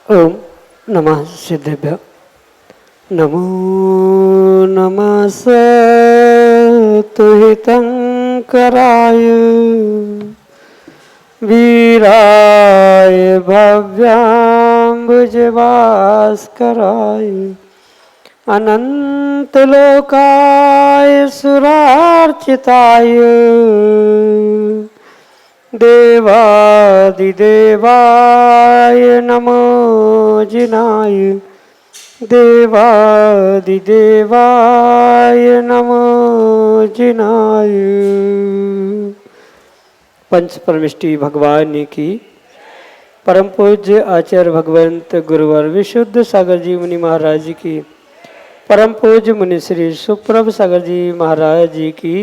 ओम नमः सिद्धेभ्य। नमो नमः सतुहितंकराय वीराय भव्याम्बुजभास्कराय अनंतलोकाय सुरार्चिताय देवादिदेवाय नमो जिनाय देवादिदेवाय नमो जिनाय। पंच परमिष्टि भगवान की परम पूज्य आचार्य भगवंत गुरुवर विशुद्ध सागर जी मुनि महाराज जी की परम पूज्य मुनि श्री सुप्रभ सागर जी महाराज जी की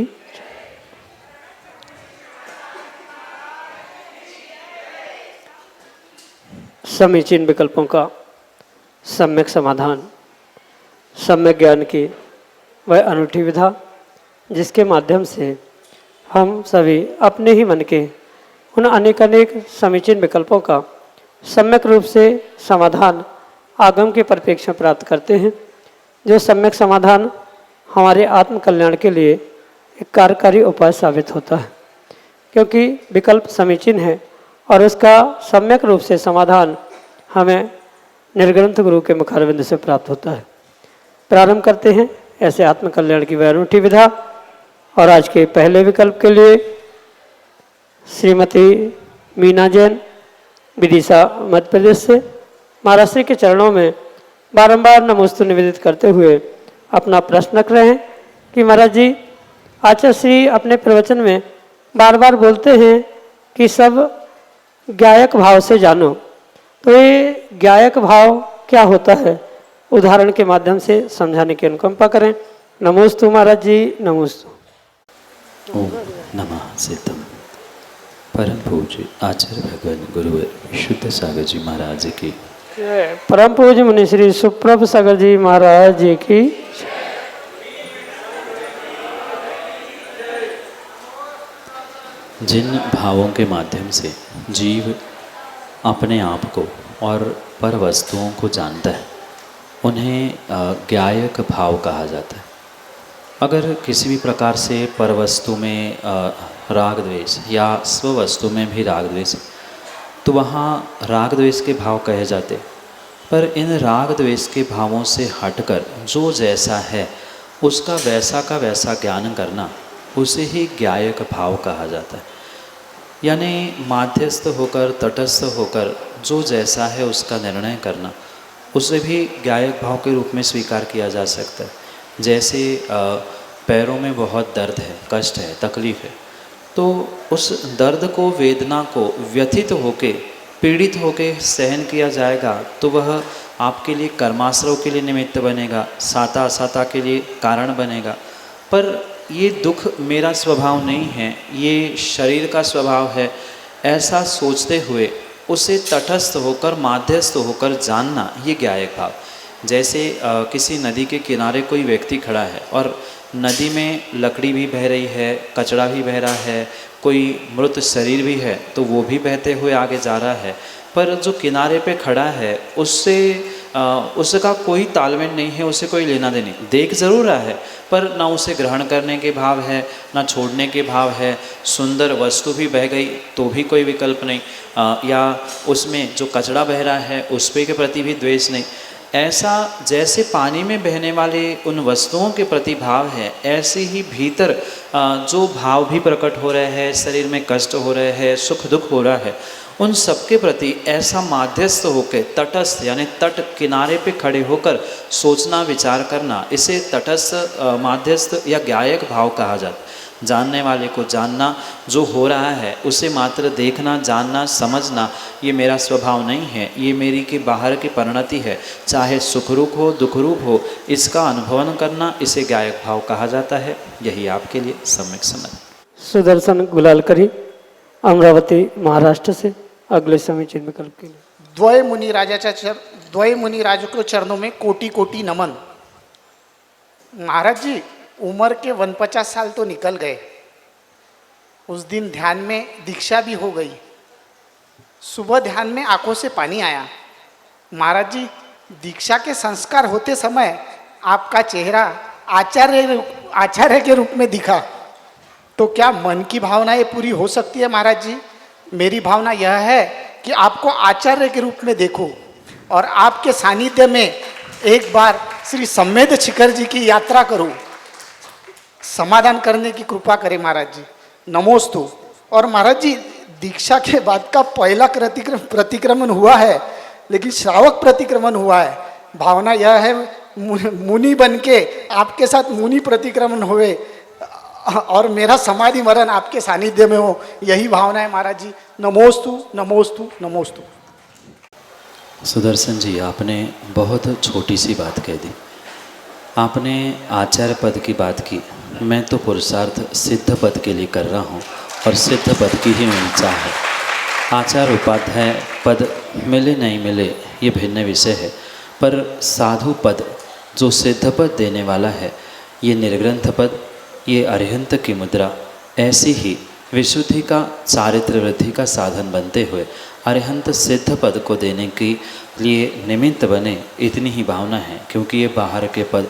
समीचीन विकल्पों का सम्यक समाधान, सम्यक ज्ञान की वह अनूठी विधा जिसके माध्यम से हम सभी अपने ही मन के उन अनेकानेक समीचीन विकल्पों का सम्यक रूप से समाधान आगम के परिप्रेक्ष्य में प्राप्त करते हैं, जो सम्यक समाधान हमारे आत्म कल्याण के लिए एक कार्यकारी उपाय साबित होता है, क्योंकि विकल्प समीचीन है और उसका सम्यक रूप से समाधान हमें निर्ग्रंथ गुरु के मुखारविंद से प्राप्त होता है। प्रारंभ करते हैं ऐसे आत्म कल्याण की वह अनूठी विधा। और आज के पहले विकल्प के लिए श्रीमती मीना जैन विदिशा मध्य प्रदेश से महाराज श्री के चरणों में बारंबार नमोस्तु निवेदित करते हुए अपना प्रश्न रख रहे हैं कि महाराज जी, आचार्य श्री अपने प्रवचन में बार बार बोलते हैं कि सब गायक भाव से जानो, तो ये गायक भाव क्या होता है, उदाहरण के माध्यम से समझाने की अनुकंपा करें। नमोस्तु महाराज जी, नमोस्तु। ओम नमः सिद्धम। परम पूज्य आचार्य भगवान गुरुवर शुद्ध सागर जी महाराज की, परम पूज्य मुनि श्री सुप्रभ सागर जी महाराज जी की। जिन भावों के माध्यम से जीव अपने आप को और पर वस्तुओं को जानता है उन्हें ज्ञायक भाव कहा जाता है। अगर किसी भी प्रकार से पर वस्तु में राग द्वेष या स्व वस्तु में भी राग द्वेष, तो वहाँ राग द्वेष के भाव कहे जाते। पर इन राग द्वेष के भावों से हटकर जो जैसा है उसका वैसा का वैसा ज्ञान करना, उसे ही ज्ञायक भाव कहा जाता है। यानी माध्यस्थ होकर, तटस्थ होकर जो जैसा है उसका निर्णय करना, उसे भी ज्ञायक भाव के रूप में स्वीकार किया जा सकता है। जैसे पैरों में बहुत दर्द है, कष्ट है, तकलीफ़ है, तो उस दर्द को, वेदना को व्यथित होके, पीड़ित होके सहन किया जाएगा तो वह आपके लिए कर्माश्रव के लिए निमित्त बनेगा, साता असाता के लिए कारण बनेगा। पर ये दुख मेरा स्वभाव नहीं है, ये शरीर का स्वभाव है, ऐसा सोचते हुए उसे तटस्थ होकर, माध्यस्थ होकर जानना, ये ज्ञायक भाव। जैसे किसी नदी के किनारे कोई व्यक्ति खड़ा है और नदी में लकड़ी भी बह रही है, कचरा भी बह रहा है, कोई मृत शरीर भी है, तो वो भी बहते हुए आगे जा रहा है। पर जो किनारे पे खड़ा है उससे उसका कोई तालमेल नहीं है, उसे कोई लेना देना नहीं। देख ज़रूर रहा है पर ना उसे ग्रहण करने के भाव है, ना छोड़ने के भाव है। सुंदर वस्तु भी बह गई तो भी कोई विकल्प नहीं, या उसमें जो कचरा बह रहा है उस पे के प्रति भी द्वेष नहीं। ऐसा जैसे पानी में बहने वाले उन वस्तुओं के प्रति भाव है, ऐसे ही भीतर जो भाव भी प्रकट हो रहे हैं, शरीर में कष्ट हो रहे हैं, सुख दुख हो रहा है, उन सबके प्रति ऐसा माध्यस्थ होकर, तटस्थ यानी तट किनारे पे खड़े होकर सोचना, विचार करना, इसे तटस्थ, माध्यस्थ या ज्ञायक भाव कहा जाता है। जानने वाले को जानना, जो हो रहा है उसे मात्र देखना, जानना, समझना, ये मेरा स्वभाव नहीं है, ये मेरी के बाहर की परिणति है। चाहे सुखरूप हो दुखरूप हो, इसका अनुभवन करना, इसे गायक भाव कहा जाता है। यही आपके लिए सम्यक समझ। सुदर्शन गुलालकरी अमरावती महाराष्ट्र से अगले समीचीन विकल्प के लिए। द्वय मुनि राजों के चरणों में कोटि कोटि नमन। महाराज जी, उम्र के 49 साल तो निकल गए। उस दिन ध्यान में दीक्षा भी हो गई। सुबह ध्यान में आंखों से पानी आया। महाराज जी, दीक्षा के संस्कार होते समय आपका चेहरा आचार्य के रूप में दिखा, तो क्या मन की भावनाएं पूरी हो सकती है? महाराज जी, मेरी भावना यह है कि आपको आचार्य के रूप में देखो और आपके सानिध्य में एक बार श्री सम्मेद शिखर जी की यात्रा करो। समाधान करने की कृपा करें महाराज जी। नमोस्तु। और महाराज जी, दीक्षा के बाद का पहला प्रतिक्रमण हुआ है, लेकिन श्रावक प्रतिक्रमण हुआ है। भावना यह है मुनि बन के आपके साथ मुनि प्रतिक्रमण हुए और मेरा समाधि मरण आपके सानिध्य में हो, यही भावना है महाराज जी। नमोस्तु नमोस्तु नमोस्तु। सुदर्शन जी, आपने बहुत छोटी सी बात कह दी। आपने आचार्य पद की बात की। मैं तो पुरुषार्थ सिद्ध पद के लिए कर रहा हूँ और सिद्ध पद की ही मेरी चाह है। आचार्य उपाध्याय पद मिले नहीं मिले ये भिन्न विषय है, पर साधु पद जो सिद्ध पद देने वाला है, ये निर्ग्रंथ पद, ये अरिहंत की मुद्रा, ऐसी ही विशुद्धि का चारित्र वृद्धि का साधन बनते हुए अरिहंत सिद्ध पद को देने के लिए निमित्त बने, इतनी ही भावना है। क्योंकि ये बाहर के पद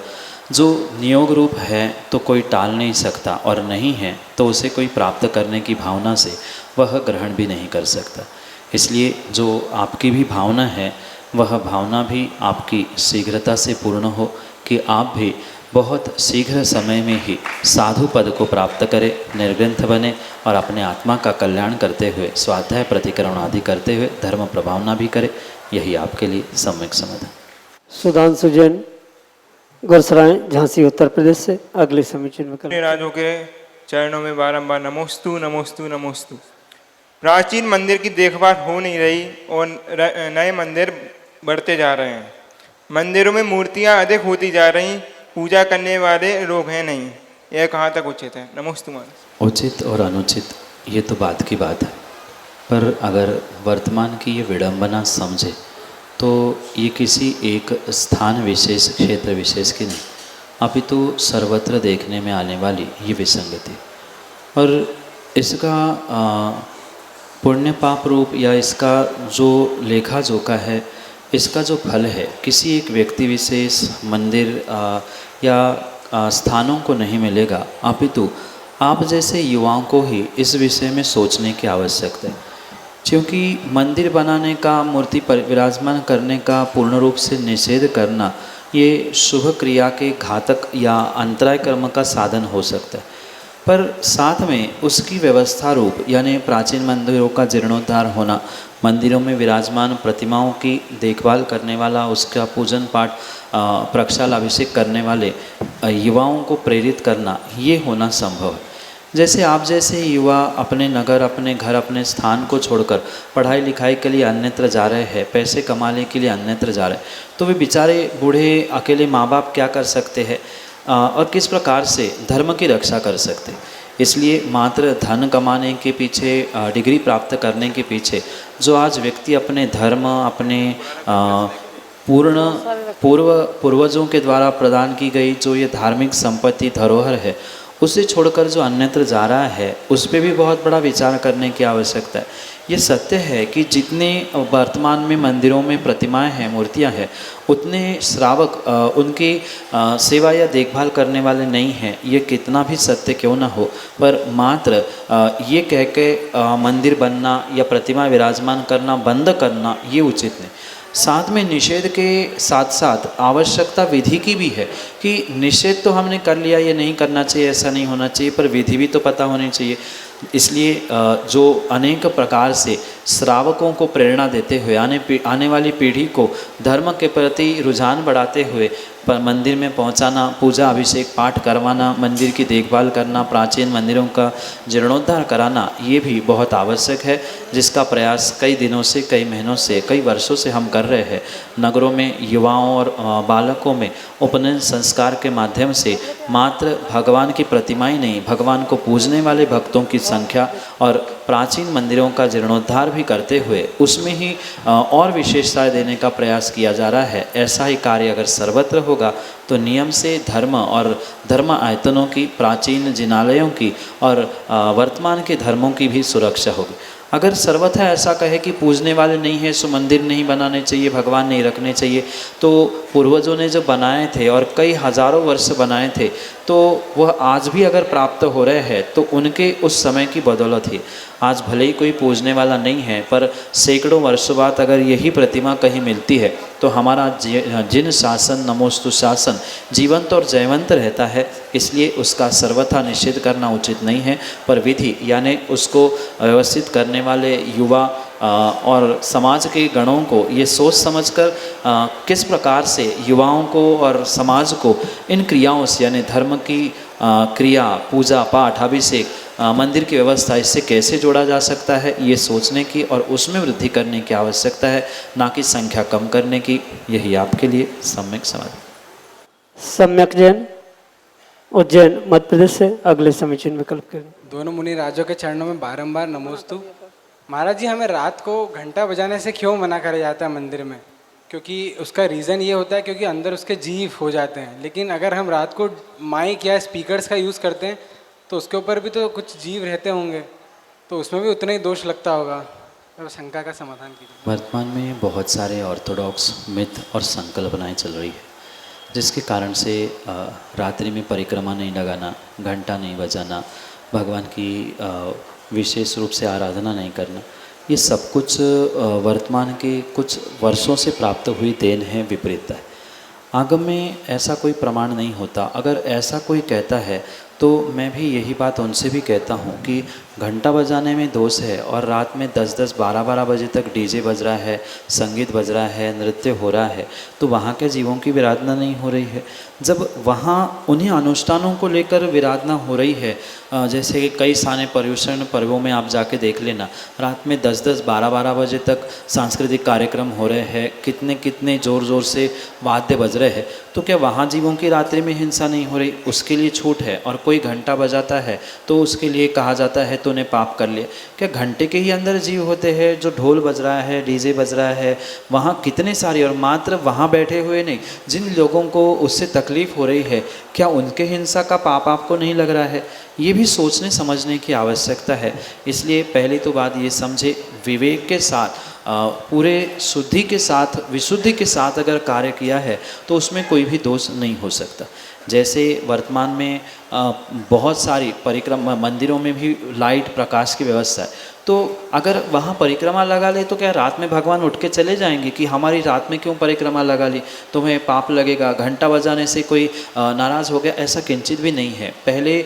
जो नियोग रूप है तो कोई टाल नहीं सकता, और नहीं है तो उसे कोई प्राप्त करने की भावना से वह ग्रहण भी नहीं कर सकता। इसलिए जो आपकी भी भावना है, वह भावना भी आपकी शीघ्रता से पूर्ण हो कि आप भी बहुत शीघ्र समय में ही साधु पद को प्राप्त करें, निर्ग्रंथ बने और अपने आत्मा का कल्याण करते हुए स्वाध्याय प्रतिकरण आदि करते हुए धर्म प्रभावना भी करें। यही आपके लिए सम्यक समाधान। सुधांशु जैन गुरसराय झांसी उत्तर प्रदेश से अगले समीचीन विकल्प। राजों के चरणों में बारंबार नमोस्तु नमोस्तु नमोस्तु। प्राचीन मंदिर की देखभाल हो नहीं रही और नए मंदिर बढ़ते जा रहे हैं। मंदिरों में मूर्तियां अधिक होती जा रही, पूजा करने वाले लोग हैं नहीं। यह कहाँ तक उचित है? नमोस्तु महाराज। उचित और अनुचित ये तो बात की बात है, पर अगर वर्तमान की ये विडंबना समझे तो ये किसी एक स्थान विशेष, क्षेत्र विशेष की नहीं, अपितु सर्वत्र देखने में आने वाली ये विसंगति, और इसका पुण्य पाप रूप या इसका जो लेखा जोखा है, इसका जो फल है, किसी एक व्यक्ति विशेष, मंदिर या स्थानों को नहीं मिलेगा, अपितु आप जैसे युवाओं को ही इस विषय में सोचने की आवश्यकता है। क्योंकि मंदिर बनाने का, मूर्ति पर विराजमान करने का पूर्ण रूप से निषेध करना, ये शुभ क्रिया के घातक या अंतराय कर्म का साधन हो सकता है, पर साथ में उसकी व्यवस्था रूप यानी प्राचीन मंदिरों का जीर्णोद्धार होना, मंदिरों में विराजमान प्रतिमाओं की देखभाल करने वाला, उसका पूजन पाठ, प्रक्षाल अभिषेक करने वाले युवाओं को प्रेरित करना, ये होना संभव है। जैसे आप जैसे युवा अपने नगर, अपने घर, अपने स्थान को छोड़कर पढ़ाई लिखाई के लिए अन्यत्र जा रहे हैं, पैसे कमाने के लिए अन्यत्र जा रहे हैं, तो वे बेचारे बूढ़े अकेले माँ बाप क्या कर सकते हैं और किस प्रकार से धर्म की रक्षा कर सकते हैं। इसलिए मात्र धन कमाने के पीछे, डिग्री प्राप्त करने के पीछे जो आज व्यक्ति अपने धर्म, अपने पूर्वजों के द्वारा प्रदान की गई जो ये धार्मिक संपत्ति धरोहर है, उसे छोड़कर जो अन्यत्र जा रहा है, उस पर भी बहुत बड़ा विचार करने की आवश्यकता है। ये सत्य है कि जितने वर्तमान में मंदिरों में प्रतिमाएं हैं, मूर्तियां हैं, उतने श्रावक उनकी सेवा या देखभाल करने वाले नहीं हैं। ये कितना भी सत्य क्यों ना हो, पर मात्र ये कह के मंदिर बनना या प्रतिमा विराजमान करना बंद करना ये उचित नहीं। साथ में निषेध के साथ साथ आवश्यकता विधि की भी है कि निषेध तो हमने कर लिया, ये नहीं करना चाहिए, ऐसा नहीं होना चाहिए, पर विधि भी तो पता होनी चाहिए। इसलिए जो अनेक प्रकार से श्रावकों को प्रेरणा देते हुए आने वाली पीढ़ी को धर्म के प्रति रुझान बढ़ाते हुए मंदिर में पहुंचाना, पूजा अभिषेक पाठ करवाना, मंदिर की देखभाल करना, प्राचीन मंदिरों का जीर्णोद्धार कराना, ये भी बहुत आवश्यक है, जिसका प्रयास कई दिनों से, कई महीनों से, कई वर्षों से हम कर रहे हैं। नगरों में युवाओं और बालकों में उपनयन संस्कार के माध्यम से मात्र भगवान की प्रतिमाएं नहीं, भगवान को पूजने वाले भक्तों की संख्या और प्राचीन मंदिरों का जीर्णोद्धार भी करते हुए उसमें ही और विशेषताएं देने का प्रयास किया जा रहा है। ऐसा ही कार्य अगर सर्वत्र होगा तो नियम से धर्म और धर्म आयतनों की, प्राचीन जिनालयों की और वर्तमान के धर्मों की भी सुरक्षा होगी। अगर सर्वथा ऐसा कहे कि पूजने वाले नहीं हैं सो मंदिर नहीं बनाने चाहिए, भगवान नहीं रखने चाहिए, तो पूर्वजों ने जो बनाए थे और कई हजारों वर्ष बनाए थे तो वह आज भी अगर प्राप्त हो रहे हैं तो उनके उस समय की बदौलत ही। आज भले ही कोई पूजने वाला नहीं है पर सैकड़ों वर्षों बाद अगर यही प्रतिमा कहीं मिलती है तो हमारा जिन शासन, नमोस्तु शासन जीवंत और जयवंत रहता है। इसलिए उसका सर्वथा निषेध करना उचित नहीं है, पर विधि यानी उसको व्यवस्थित करने वाले युवा और समाज के गणों को ये सोच समझकर किस प्रकार से युवाओं को और समाज को इन क्रियाओं से यानी धर्म की क्रिया, पूजा पाठ, अभिषेक, मंदिर की व्यवस्था, इससे कैसे जोड़ा जा सकता है, ये सोचने की और उसमें वृद्धि करने की आवश्यकता है, ना कि संख्या कम करने की। यही आपके लिए सम्यक समाधान। सम्यक जैन उज्जैन मध्य प्रदेश से अगले समीचीन विकल्प के लिए। दोनों मुनि राजों के चरणों में बारंबार नमोस्तु। महाराज जी, हमें रात को घंटा बजाने से क्यों मना करा जाता है मंदिर में? क्योंकि उसका रीज़न ये होता है क्योंकि अंदर उसके जीव हो जाते हैं। लेकिन अगर हम रात को माइक या स्पीकर्स का यूज़ करते हैं तो उसके ऊपर भी तो कुछ जीव रहते होंगे, तो उसमें भी उतना ही दोष लगता होगा। तो शंका का समाधान कीजिए। वर्तमान में बहुत सारे ऑर्थोडॉक्स मिथ और संकल्पनाएं चल रही है, जिसके कारण से रात्रि में परिक्रमा नहीं लगाना, घंटा नहीं बजाना, भगवान की विशेष रूप से आराधना नहीं करना, ये सब कुछ वर्तमान के कुछ वर्षों से प्राप्त हुई देन है, विपरीतता है। आगम में ऐसा कोई प्रमाण नहीं होता। अगर ऐसा कोई कहता है तो मैं भी यही बात उनसे भी कहता हूँ कि घंटा बजाने में दोष है और रात में 10-10, 12-12 बजे तक डीजे बज रहा है, संगीत बज रहा है, नृत्य हो रहा है, तो वहाँ के जीवों की विराधना नहीं हो रही है। जब वहाँ उन्हीं अनुष्ठानों को लेकर विराधना हो रही है, जैसे कि कई सारे पर्यूषण पर्वों में आप जाके देख लेना, रात में 10-10, 12-12 बजे तक सांस्कृतिक कार्यक्रम हो रहे हैं, कितने कितने ज़ोर ज़ोर से वाद्य बज रहे हैं, तो क्या वहाँ जीवों की रात्रि में हिंसा नहीं हो रही? उसके लिए छूट है। और कोई घंटा बजाता है तो उसके लिए कहा जाता है तूने पाप कर लिया। क्या घंटे के ही अंदर जीव होते हैं? जो ढोल बज रहा है, डीजे बज रहा है, वहाँ कितने सारे, और मात्र वहाँ बैठे हुए नहीं, जिन लोगों को उससे तकलीफ हो रही है, क्या उनके हिंसा का पाप आपको नहीं लग रहा है? ये भी सोचने समझने की आवश्यकता है। इसलिए पहली तो बात ये समझे, विवेक के साथ पूरे शुद्धि के साथ, विशुद्धि के साथ अगर कार्य किया है तो उसमें कोई भी दोष नहीं हो सकता। जैसे वर्तमान में बहुत सारी परिक्रमा मंदिरों में भी लाइट प्रकाश की व्यवस्था है, तो अगर वहाँ परिक्रमा लगा ले तो क्या रात में भगवान उठ के चले जाएंगे कि हमारी रात में क्यों परिक्रमा लगा ली, तुम्हें पाप लगेगा, घंटा बजाने से कोई नाराज़ हो गया? ऐसा किंचित भी नहीं है। पहले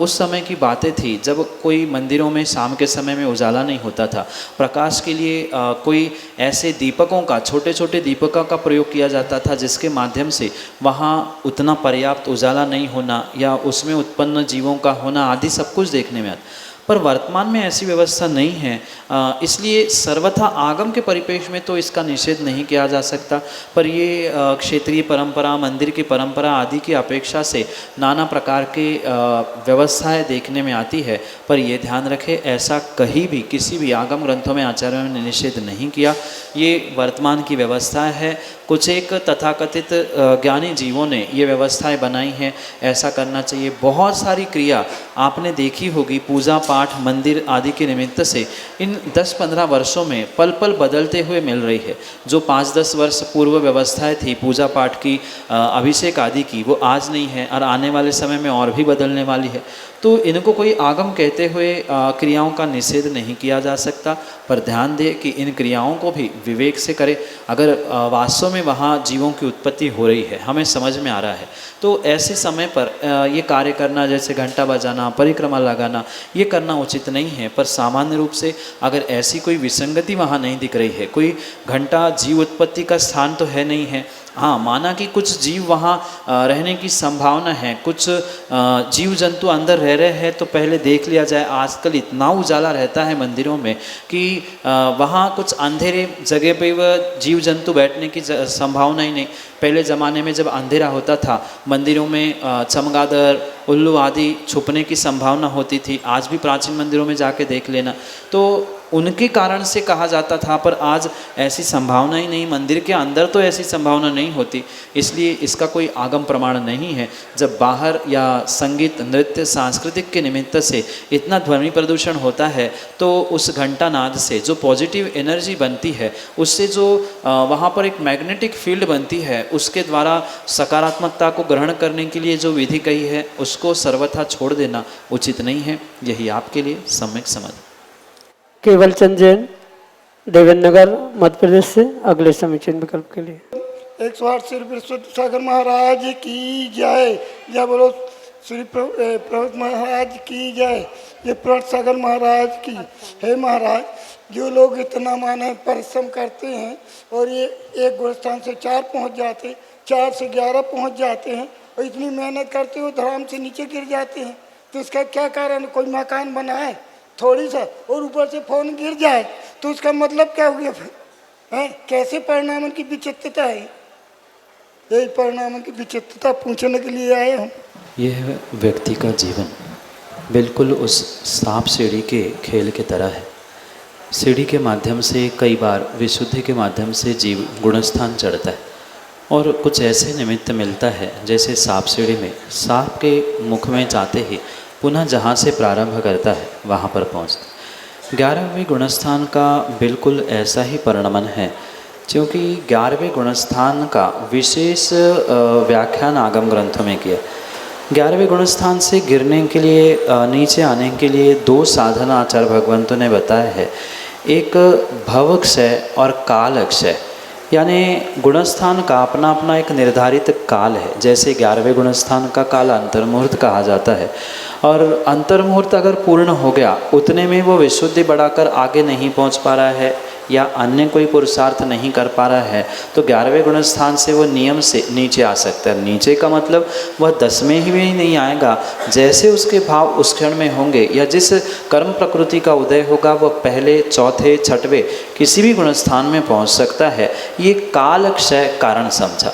उस समय की बातें थी जब कोई मंदिरों में शाम के समय में उजाला नहीं होता था, प्रकाश के लिए कोई ऐसे दीपकों का, छोटे छोटे दीपकों का प्रयोग किया जाता था जिसके माध्यम से वहाँ उतना पर्याप्त उजाला नहीं होना या उसमें उत्पन्न जीवों का होना आदि सब कुछ देखने में आता। पर वर्तमान में ऐसी व्यवस्था नहीं है, इसलिए सर्वथा आगम के परिपेक्ष में तो इसका निषेध नहीं किया जा सकता। पर ये क्षेत्रीय परंपरा, मंदिर की परंपरा आदि की अपेक्षा से नाना प्रकार के व्यवस्थाएं देखने में आती है। पर ये ध्यान रखें, ऐसा कहीं भी किसी भी आगम ग्रंथों में आचार्यों ने निषेध नहीं किया। ये वर्तमान की व्यवस्था है। कुछ एक तथाकथित ज्ञानी जीवों ने ये व्यवस्थाएं बनाई हैं, ऐसा करना चाहिए। बहुत सारी क्रिया आपने देखी होगी, पूजा पाठ, मंदिर आदि के निमित्त से इन 10-15 वर्षों में पल पल बदलते हुए मिल रही है। जो 5-10 वर्ष पूर्व व्यवस्थाएं थी पूजा पाठ की, अभिषेक आदि की, वो आज नहीं है और आने वाले समय में और भी बदलने वाली है। तो इनको कोई आगम कहते हुए क्रियाओं का निषेध नहीं किया जा सकता, पर ध्यान दें कि इन क्रियाओं को भी विवेक से करें। अगर वास्तव में वहाँ जीवों की उत्पत्ति हो रही है, हमें समझ में आ रहा है, तो ऐसे समय पर ये कार्य करना, जैसे घंटा बजाना, परिक्रमा लगाना, ये करना उचित नहीं है। पर सामान्य रूप से अगर ऐसी कोई विसंगति वहाँ नहीं दिख रही है, कोई घंटा जीव उत्पत्ति का स्थान तो है नहीं है, हाँ माना कि कुछ जीव वहाँ रहने की संभावना है, कुछ जीव जंतु अंदर रह रहे हैं, तो पहले देख लिया जाए। आजकल इतना उजाला रहता है मंदिरों में कि वहाँ कुछ अंधेरे जगह पे वह जीव जंतु बैठने की संभावना ही नहीं। पहले ज़माने में जब अंधेरा होता था, मंदिरों में चमगादड़, उल्लू आदि छुपने की संभावना होती थी। आज भी प्राचीन मंदिरों में जाके देख लेना, तो उनके कारण से कहा जाता था, पर आज ऐसी संभावना ही नहीं, मंदिर के अंदर तो ऐसी संभावना नहीं होती, इसलिए इसका कोई आगम प्रमाण नहीं है। जब बाहर या संगीत, नृत्य, सांस्कृतिक के निमित्त से इतना ध्वनि प्रदूषण होता है, तो उस घंटा नाद से जो पॉजिटिव एनर्जी बनती है, उससे जो वहाँ पर एक मैग्नेटिक फील्ड बनती है, उसके द्वारा सकारात्मकता को ग्रहण करने के लिए जो विधि कही है, उसको सर्वथा छोड़ देना उचित नहीं है। यही आपके लिए सम्यक समझ। केवल चंद जैन, देवेंद्र नगर, मध्य प्रदेश से अगले समीचीन विकल्प के लिए। 108 श्री विश्वनाथ सागर महाराज की जय। जय बोलो श्री प्रभुत महाराज की जय। ये प्रभुत सागर महाराज की। हे महाराज, जो लोग इतना माने परिश्रम करते हैं और ये एक गुणस्थान से 4 पहुंच जाते, 4 से 11 पहुंच जाते हैं, और इतनी मेहनत करते हुए धराम से नीचे गिर जाते हैं, तो इसका क्या कारण? कोई मकान बनाए थोड़ी सा और ऊपर से फोन गिर जाए, तो उसका मतलब क्या हो गया फिर? हैं? कैसे परिणामों की विचित्रता है? यही परिणामों की विचित्रता पूछने के लिए आए हम। यह व्यक्ति का जीवन बिल्कुल उस सांप सीढ़ी के खेल के तरह है। सीढ़ी के माध्यम से कई बार विशुद्धि के माध्यम से जीव गुणस्थान चढ़ता है, और कुछ ऐसे निमित्त मिलता है जैसे सांप सीढ़ी में सांप के मुख में जाते ही पुनः जहाँ से प्रारंभ करता है वहाँ पर पहुँचता। 11वें गुणस्थान का बिल्कुल ऐसा ही परिणमन है, क्योंकि 11वें गुणस्थान का विशेष व्याख्यान आगम ग्रंथों में किया। 11वें गुणस्थान से गिरने के लिए, नीचे आने के लिए 2 साधन आचार्य भगवंतों ने बताया है। एक भवक्षय और कालक्षय, यानी गुणस्थान का अपना अपना एक निर्धारित काल है। जैसे 11वें गुणस्थान का काल अंतर्मुहूर्त कहा जाता है, और अंतर्मुहूर्त अगर पूर्ण हो गया, उतने में वो विशुद्धि बढ़ाकर आगे नहीं पहुंच पा रहा है या अन्य कोई पुरुषार्थ नहीं कर पा रहा है, तो 11वें गुणस्थान से वो नियम से नीचे आ सकता है। नीचे का मतलब वह 10वें ही में नहीं आएगा, जैसे उसके भाव उस क्षण में होंगे या जिस कर्म प्रकृति का उदय होगा, वह पहले, चौथे, छठवें किसी भी गुणस्थान में पहुंच सकता है। ये कालक्षय कारण समझा।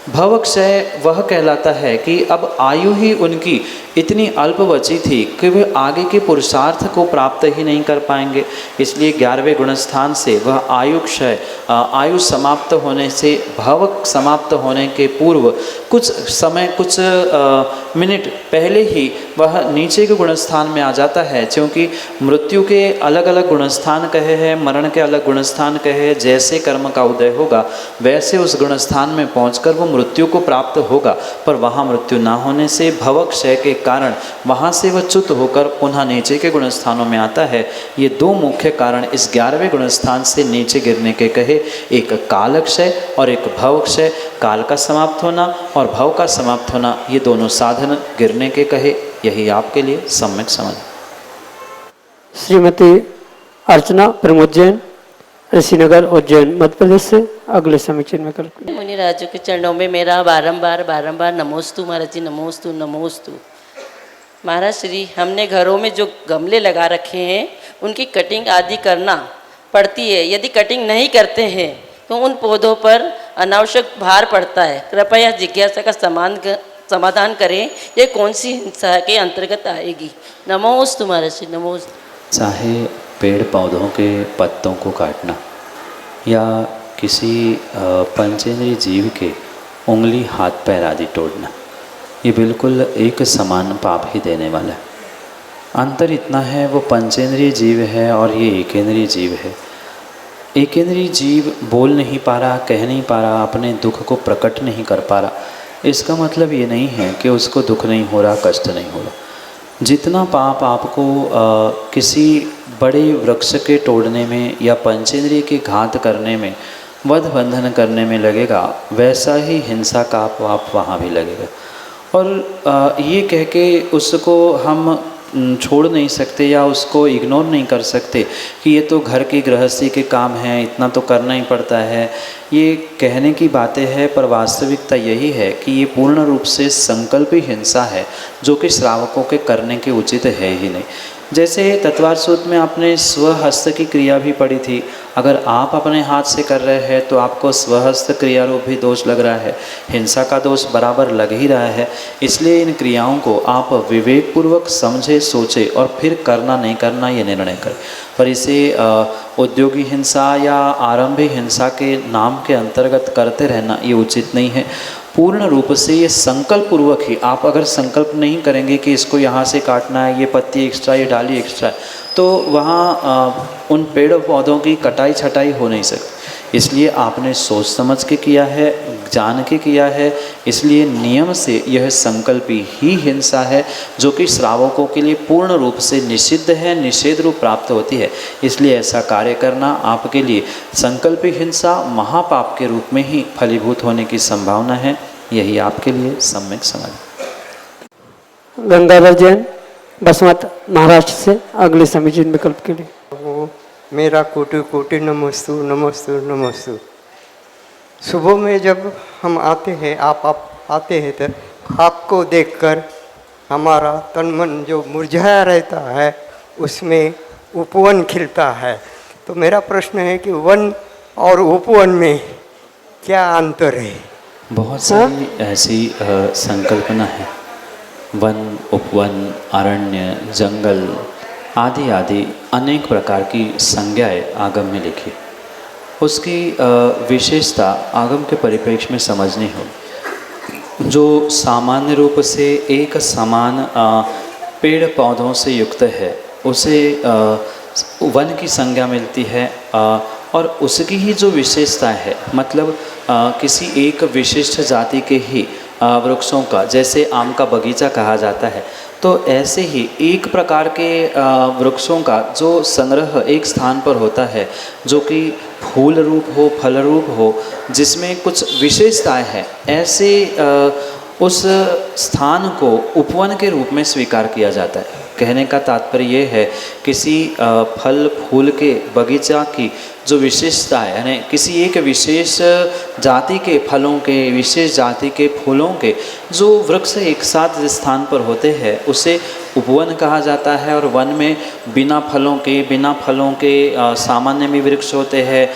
भवक्षय वह कहलाता है कि अब आयु ही उनकी इतनी अल्प बची थी कि वे आगे के पुरुषार्थ को प्राप्त ही नहीं कर पाएंगे, इसलिए 11वें गुणस्थान से वह आयुक्षय, आयु समाप्त होने से, भव समाप्त होने के पूर्व कुछ समय, कुछ मिनट पहले ही वह नीचे के गुणस्थान में आ जाता है। क्योंकि मृत्यु के अलग अलग गुणस्थान कहे हैं, मरण के अलग गुणस्थान कहे हैं। जैसे कर्म का उदय होगा वैसे उस गुणस्थान में पहुंचकर वो मृत्यु को प्राप्त होगा, पर वहाँ मृत्यु ना होने से भवक्षय के कारण वहाँ से वह च्युत होकर पुनः नीचे के गुणस्थानों में आता है। ये 2 मुख्य कारण इस 11वें गुणस्थान से नीचे गिरने के कहे, एक कालक्षय और एक भवक्षय। काल का समाप्त होना और भव का समाप्त होना, ये दोनों साधन गिरने के कहे। यही आपके लिए सम्यक समझ। श्रीमती अर्चना प्रमोद जैन, ऋषिनगर उज्जैन, मध्य प्रदेश से अगले समीचीन में कर। मुनि राजू के चरणों में मेरा बारंबार नमोस्तु महाराज जी, नमोस्तु नमोस्तु। महाराज श्री, हमने घरों में जो गमले लगा रखे हैं उनकी कटिंग आदि करना पड़ती है। यदि कटिंग नहीं करते हैं तो उन पौधों पर अनावश्यक भार पड़ता है। कृपया जिज्ञासा का समाधान करें, ये कौन सी हिंसा के अंतर्गत आएगी? नमोस्तु महाराज श्री, नमोस्तु। चाहे पेड़ पौधों के पत्तों को काटना या किसी पंचेंद्रिय जीव के उंगली, हाथ पैर आदि तोड़ना, ये बिल्कुल एक समान पाप ही देने वाला है। अंतर इतना है, वो पंचेंद्रिय जीव है और ये एकेंद्रिय जीव है। एकेंद्रिय जीव बोल नहीं पा रहा, कह नहीं पा रहा, अपने दुख को प्रकट नहीं कर पा रहा। इसका मतलब ये नहीं है कि उसको दुख नहीं हो रहा, कष्ट नहीं हो रहा। जितना पाप आपको किसी बड़े वृक्ष के तोड़ने में या पंचेंद्रिय के घात करने में, वध बंधन करने में लगेगा, वैसा ही हिंसा का पाप वहाँ भी लगेगा। और ये कह के उसको हम छोड़ नहीं सकते या उसको इग्नोर नहीं कर सकते कि ये तो घर की गृहस्थी के काम हैं, इतना तो करना ही पड़ता है, ये कहने की बातें हैं। पर वास्तविकता यही है कि ये पूर्ण रूप से संकल्पी हिंसा है, जो कि श्रावकों के करने के उचित है ही नहीं। जैसे तत्वार सूत्र में आपने स्वहस्त की क्रिया भी पढ़ी थी। अगर आप अपने हाथ से कर रहे हैं तो आपको स्वहस्त क्रिया रूप भी दोष लग रहा है, हिंसा का दोष बराबर लग ही रहा है। इसलिए इन क्रियाओं को आप विवेकपूर्वक समझे, सोचे और फिर करना नहीं करना ये निर्णय करें। पर इसे उद्योगी हिंसा या आरंभी हिंसा के नाम के अंतर्गत करते रहना ये उचित नहीं है। पूर्ण रूप से ये संकल्प पूर्वक ही, आप अगर संकल्प नहीं करेंगे कि इसको यहाँ से काटना है, ये पत्ती एक्स्ट्रा, ये डाली एक्स्ट्रा, तो वहाँ उन पेड़ पौधों की कटाई छटाई हो नहीं सकती। इसलिए आपने सोच समझ के किया है, जान के किया है, इसलिए नियम से यह संकल्पी ही हिंसा है, जो कि श्रावकों के लिए पूर्ण रूप से निषिद्ध है, निषेध रूप प्राप्त होती है। इसलिए ऐसा कार्य करना आपके लिए संकल्पी हिंसा महापाप के रूप में ही फलीभूत होने की संभावना है। यही आपके लिए सम्यक समझ। गंगाधर जैन, बसमत, महाराष्ट्र से अगले समीचीन विकल्प के लिए। वो मेरा कोटि कोटि नमस्तु नमस्तु नमस्तु। सुबह में जब हम आते हैं, आप आते हैं तो आपको देखकर हमारा तन मन जो मुरझाया रहता है उसमें उपवन खिलता है। तो मेरा प्रश्न है कि वन और उपवन में क्या अंतर है? बहुत सारी ऐसी संकल्पना है। वन, उपवन, अरण्य, जंगल आदि आदि अनेक प्रकार की संज्ञाएं आगम में लिखी। उसकी विशेषता आगम के परिप्रेक्ष्य में समझनी हो। जो सामान्य रूप से एक समान पेड़ पौधों से युक्त है, उसे वन की संज्ञा मिलती है। और उसकी ही जो विशेषता है, मतलब किसी एक विशिष्ट जाति के ही वृक्षों का, जैसे आम का बगीचा कहा जाता है, तो ऐसे ही एक प्रकार के वृक्षों का जो संग्रह एक स्थान पर होता है, जो कि फूल रूप हो, फल रूप हो, जिसमें कुछ विशेषताएं हैं, ऐसे उस स्थान को उपवन के रूप में स्वीकार किया जाता है। कहने का तात्पर्य ये है, किसी फल फूल के बगीचा की जो विशेषता है, यानी किसी एक विशेष जाति के फलों के, विशेष जाति के फूलों के जो वृक्ष एक साथ जिस स्थान पर होते हैं, उसे उपवन कहा जाता है। और वन में बिना फलों के सामान्य भी वृक्ष होते हैं,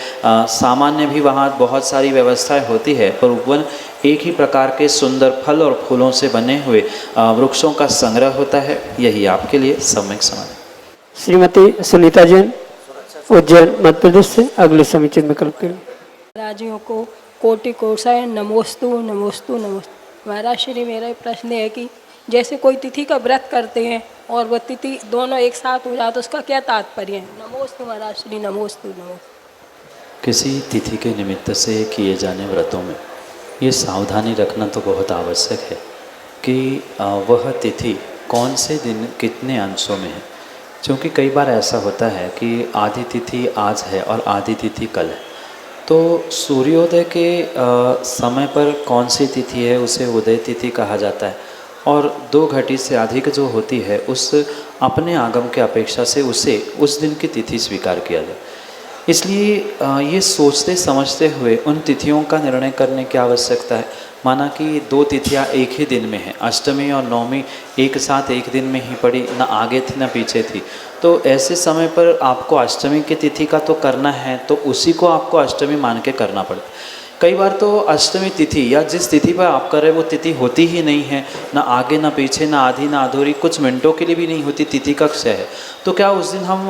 सामान्य भी वहाँ बहुत सारी व्यवस्थाएं होती है, पर उपवन एक ही प्रकार के सुंदर फल और फूलों से बने हुए वृक्षों का संग्रह होता है। यही आपके लिए सम्यक समझ। श्रीमती सुनीता जैन, उज्जैन, मध्य प्रदेश से अगले समीचीन विकल्प के लिए। महाराजियों को कोटि कोटि नमोस्तु नमोस्तु नमोस्तु। महाराज श्री, मेरा प्रश्न है कि जैसे कोई तिथि का व्रत करते हैं और वह तिथि दोनों एक साथ हो जाए तो उसका क्या तात्पर्य है? नमोस्तु महाराज श्री, नमोस्तु नमोस्तु। किसी तिथि के निमित्त से किए जाने व्रतों में ये सावधानी रखना तो बहुत आवश्यक है कि वह तिथि कौन से दिन कितने अंशों में है। क्योंकि कई बार ऐसा होता है कि आधी तिथि आज है और आधी तिथि कल है, तो सूर्योदय के समय पर कौन सी तिथि है उसे उदय तिथि कहा जाता है, और 2 घटी से अधिक जो होती है उस अपने आगम के अपेक्षा से उसे उस दिन की तिथि स्वीकार किया जाए। इसलिए ये सोचते समझते हुए उन तिथियों का निर्णय करने की आवश्यकता है। माना कि 2 तिथियाँ एक ही दिन में हैं, अष्टमी और नवमी एक साथ एक दिन में ही पड़ी, ना आगे थी ना पीछे थी, तो ऐसे समय पर आपको अष्टमी की तिथि का तो करना है, तो उसी को आपको अष्टमी मान के करना पड़ता है। कई बार तो अष्टमी तिथि या जिस तिथि पर आप कर रहे वो तिथि होती ही नहीं है, ना आगे ना पीछे, ना आधी ना अधूरी, कुछ मिनटों के लिए भी नहीं होती, तिथि का क्षय है। तो क्या उस दिन हम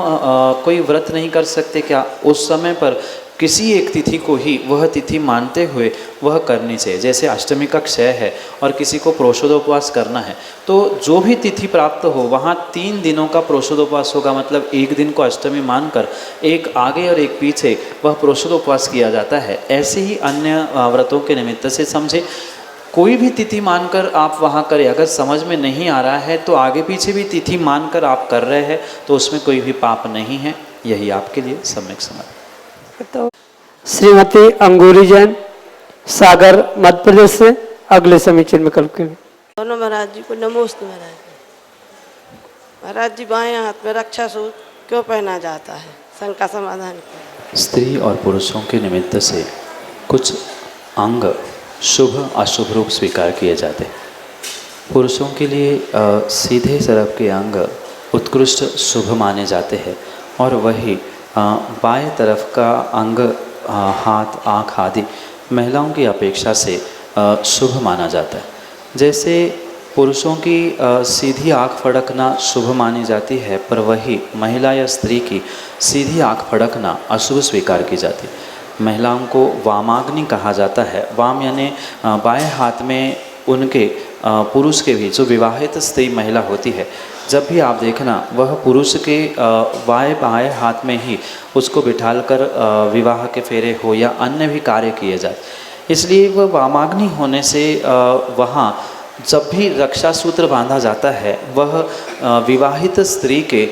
कोई व्रत नहीं कर सकते क्या? उस समय पर किसी एक तिथि को ही वह तिथि मानते हुए वह करनी चाहिए। जैसे अष्टमी का क्षय है और किसी को प्रोषोदोपवास करना है, तो जो भी तिथि प्राप्त हो वहाँ 3 दिनों का प्रोषोदोपवास होगा। मतलब एक दिन को अष्टमी मानकर एक आगे और एक पीछे वह प्रोषोदोपवास किया जाता है। ऐसे ही अन्य व्रतों के निमित्त से समझे कोई भी तिथि मानकर आप वहाँ करें। अगर समझ में नहीं आ रहा है तो आगे पीछे भी तिथि मानकर आप कर रहे हैं तो उसमें कोई भी पाप नहीं है। यही आपके लिए सम्यक समाधि। तो श्रीमती अंगूरी जैन सागर मध्य प्रदेश से अगले समीचीन विकल्प के लिए। दोनों महाराज जी को नमोस्तु महाराज जी। महाराज जी बाएं हाथ में रक्षा सूत्र क्यों पहना जाता है, शंका समाधान करें। स्त्री और पुरुषों के निमित्त से कुछ अंग शुभ अशुभ रूप स्वीकार किए जाते हैं। पुरुषों के लिए सीधे तरफ के अंग उत्कृष्ट शुभ माने जाते हैं और वही बाएं तरफ का अंग हाथ आँख आदि महिलाओं की अपेक्षा से शुभ माना जाता है। जैसे पुरुषों की सीधी आँख फड़कना शुभ मानी जाती है, पर वही महिला या स्त्री की सीधी आँख फड़कना अशुभ स्वीकार की जाती है। महिलाओं को वामाग्नि कहा जाता है। वाम यानी बाएं हाथ में उनके पुरुष के भी जो विवाहित स्त्री महिला होती है, जब भी आप देखना वह पुरुष के बाएं हाथ में ही उसको बिठालकर विवाह के फेरे हो या अन्य भी कार्य किए जाए। इसलिए वह वामाग्नि होने से वहाँ जब भी रक्षा सूत्र बांधा जाता है वह विवाहित स्त्री के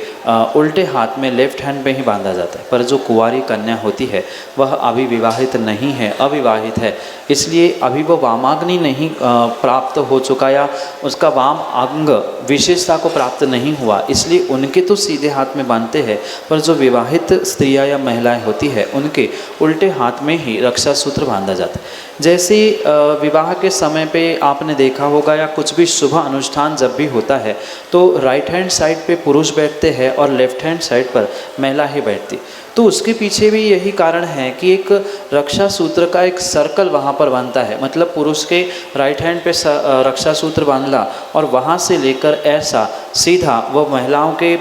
उल्टे हाथ में लेफ्ट हैंड में ही बांधा जाता है, पर जो कुंवारी कन्या होती है वह अभी विवाहित नहीं है, अविवाहित है, इसलिए अभी वह वामाग्नि नहीं प्राप्त हो चुका या उसका वाम अंग विशेषता को प्राप्त नहीं हुआ, इसलिए उनके तो सीधे हाथ में बांधते हैं, पर जो विवाहित स्त्रियां या महिलाएं होती है उनके उल्टे हाथ में ही रक्षा सूत्र बांधा जाता है। जैसे विवाह के समय पे आपने देखा होगा या कुछ भी शुभ अनुष्ठान जब भी होता है तो राइट हैंड साइड पे पुरुष बैठते हैं और लेफ्ट हैंड साइड पर महिला ही बैठती। तो उसके पीछे भी यही कारण है कि एक रक्षा सूत्र का एक सर्कल वहाँ पर बनता है, मतलब पुरुष के राइट हैंड पे रक्षा सूत्र बांधला और वहाँ से लेकर ऐसा सीधा वह महिलाओं के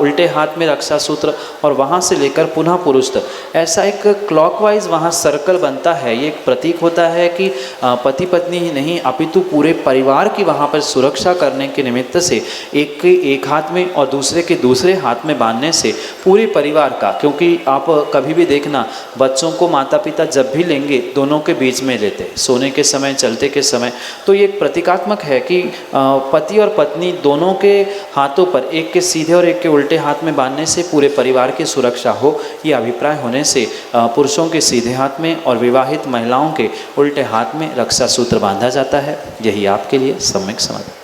उल्टे हाथ में रक्षा सूत्र और वहाँ से लेकर पुनः पुरुष तक ऐसा एक क्लॉकवाइज वहाँ सर्कल बनता है। ये एक प्रतीक होता है कि पति पत्नी ही नहीं अपितु पूरे परिवार की वहाँ पर सुरक्षा करने के निमित्त से एक के एक हाथ में और दूसरे के दूसरे हाथ में बांधने से पूरे परिवार का, क्योंकि आप कभी भी देखना बच्चों को माता पिता जब भी लेंगे दोनों के बीच में लेते सोने के समय चलते के समय, तो ये एक प्रतीकात्मक है कि पति और पत्नी दोनों के हाथों पर एक के सीधे और एक के उल्टे हाथ में बांधने से पूरे परिवार की सुरक्षा हो, ये अभिप्राय होने से पुरुषों के सीधे हाथ में और विवाहित महिलाओं के उल्टे हाथ में रक्षा सूत्र बांधा जाता है। यही आपके लिए सम्यक समाधि।